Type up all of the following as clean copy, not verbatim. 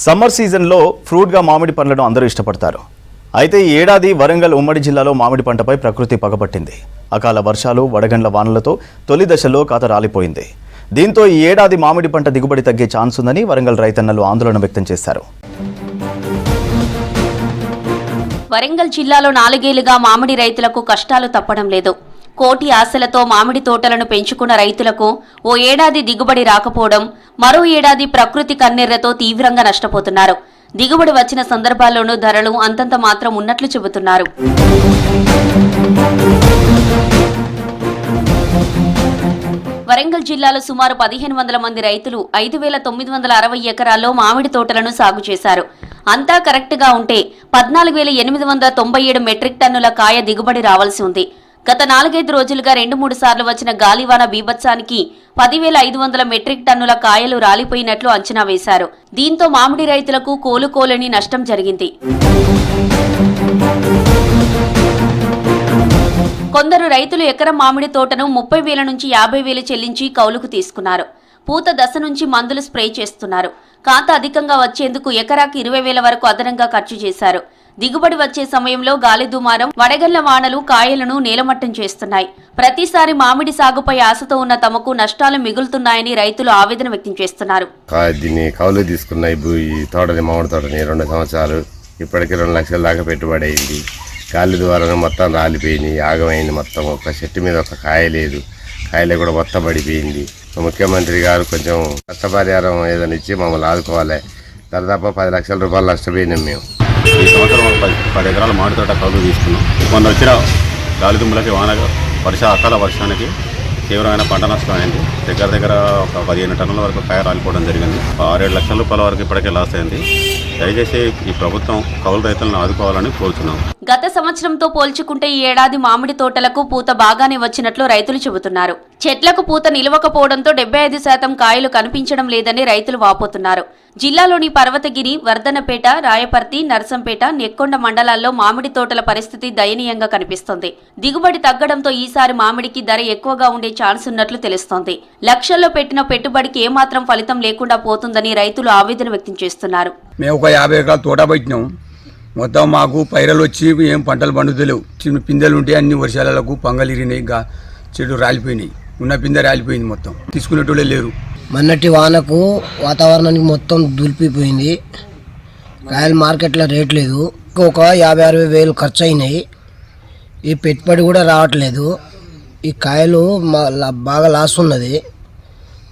Summer సీజన్లో ఫ్రూట్గా మామిడి పండ్లను అందరూ ఇష్టపడతారు. అయితే ఈ ఏడాది వరంగల్ ఉమ్మడి జిల్లాలో మామిడి పంటపై ప్రకృతి పగపట్టింది. అకాల వర్షాలు, వడగండ్ల వానలతో తొలి దశలో కాత రాలిపోయింది. దీంతో ఈ ఏడాది మామిడి పంట దిగుబడి తగ్గే ఛాన్స్ ఉందని వరంగల్ రైతన్నలు ఆందోళన వ్యక్తం చేశారు. వరంగల్ జిల్లాలో 4 ఏళ్లుగా మామిడి రైతులకు కష్టాలు తప్పడం లేదు. కోటి ఆశలతో మామిడి తోటలను పెంచుకున్న రైతులకు ఓ ఏడాది దిగుబడి రాకపోవడం, మరో ఏడాది ప్రకృతి కన్నెర్రతో తీవ్రంగా నష్టపోతున్నారు. దిగుబడి వచ్చిన సందర్భాల్లోనూ ధరలు అంతంత మాత్రం ఉన్నట్లు చెబుతున్నారు. వరంగల్ జిల్లాలో సుమారు 1500 మంది రైతులు 5960 ఎకరాల్లో మామిడి తోటలను సాగు చేశారు. అంతా కరెక్ట్గా ఉంటే 14897 మెట్రిక్ టన్నుల కాయ దిగుబడి రావాల్సి ఉంది. గత 4-5 రోజులుగా 2-3 సార్లు వచ్చిన గాలివాన బీభత్సానికి 10,500 మెట్రిక్ టన్నుల కాయలు రాలిపోయినట్లు అంచనా వేశారు. దీంతో మామిడి రైతులకు కోలుకోలేని నష్టం జరిగింది. కొందరు రైతులు ఎకరం మామిడి తోటను 30,000 నుంచి 50,000 చెల్లించి కౌలుకు తీసుకున్నారు. పూత దశ నుంచి మందులు స్ప్రే చేస్తున్నారు. కాత అధికంగా వచ్చేందుకు ఎకరాకి 20,000 వరకు అదనంగా ఖర్చు చేశారు. దిగుబడి వచ్చే సమయంలో గాలి దుమారం, వడగళ్ల వానలు కాయలను నేలమట్టం చేస్తున్నాయి. ప్రతిసారి మామిడి సాగుపై ఆశతో ఉన్న తమకు నష్టాలు మిగులుతున్నాయని రైతులు ఆవేదన వ్యక్తం చేస్తున్నారు. దీన్ని కౌలు తీసుకున్న ఈ తోటని, మామిడి తోటని 2 సంవత్సరాలు ఇప్పటికి 2 లక్షల దాకా పెట్టుబడి అయింది. గాలి ద్వారా మొత్తం రాలిపోయింది, ఆగమైంది. మొత్తం ఒక చెట్టు మీద ఒక కాయ లేదు, కాయలే కూడా మొత్తం పడిపోయింది. ముఖ్యమంత్రి గారు కొంచెం నష్టపరిహారం ఏదైనా ఇచ్చి మమ్మల్ని ఆదుకోవాలి. దాదాపు 10 లక్షల రూపాయలు నష్టపోయినాం మేము. ఈ సంవత్సరం 10 ఎకరాల మామిడి తోట కౌలు తీసుకున్నాం. మొన్న వచ్చిన గాలిదుమ్మలకి, అకాల వర్షానికి తీవ్రమైన పంట నష్టం అయింది. దగ్గర ఒక 15 టన్నుల వరకు కాయ రాలిపోవడం జరిగింది. 6-7 లక్షల రూపాయల వరకు ఇప్పటికే లాస్ అయింది. దయచేసి ఈ ప్రభుత్వం కౌలు రైతులను ఆదుకోవాలని కోరుతున్నాం. గత సంవత్సరంతో పోల్చుకుంటే ఈ ఏడాది మామిడి తోటలకు పూత బాగానే వచ్చినట్లు రైతులు చెబుతున్నారు. చెట్లకు పూత నిలవకపోవడంతో 75% కాయలు కనిపించడం లేదని రైతులు వాపోతున్నారు. జిల్లాలోని పర్వతగిరి, వర్ధనపేట, రాయపర్తి, నర్సంపేట, నెక్కొండ మండలాల్లో మామిడి తోటల పరిస్థితి దయనీయంగా కనిపిస్తోంది. దిగుబడి తగ్గడంతో ఈసారి మామిడికి ధర ఎక్కువగా ఉండే ఛాన్స్ ఉన్నట్లు తెలుస్తోంది. లక్షల్లో పెట్టిన పెట్టుబడికి ఏమాత్రం ఫలితం లేకుండా పోతుందని రైతులు ఆవేదన వ్యక్తం చేస్తున్నారు. మేము ఒక 50 ఎకరాల తోట పెట్టినాం. మొత్తం మాకు పైరలు వచ్చి ఏం పంటలు పండుతలేవు. చిన్న పిందెలు ఉంటే అన్ని వర్షాలకు పంగలిరినాయి, చెడు రాలిపోయినాయి. ఉన్న పిందె రాలిపోయింది, మొత్తం తీసుకునేటోళ్ళే లేరు. మొన్నటి వానకు వాతావరణానికి మొత్తం దులిపిపోయింది. కాయలు మార్కెట్లో రేట్ లేదు. ఒక 50-60 వేలు ఖర్చు అయినాయి. ఈ పెట్టుబడి కూడా రావట్లేదు. ఈ కాయలు బాగా లాస్ ఉన్నది.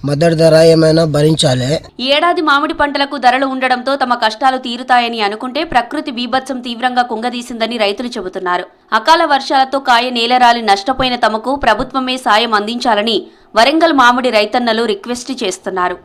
మద్దతు ధర ఏమైనా భరించాలి. ఈ ఏడాది మామిడి పంటలకు ధరలు ఉండడంతో తమ కష్టాలు తీరుతాయని అనుకుంటే ప్రకృతి బీభత్సం తీవ్రంగా కుంగదీసిందని రైతులు చెబుతున్నారు. అకాల వర్షాలతో కాయ నేలరాలి నష్టపోయిన తమకు ప్రభుత్వమే సాయం అందించాలని వరంగల్ మామిడి రైతన్నలు రిక్వెస్ట్ చేస్తున్నారు.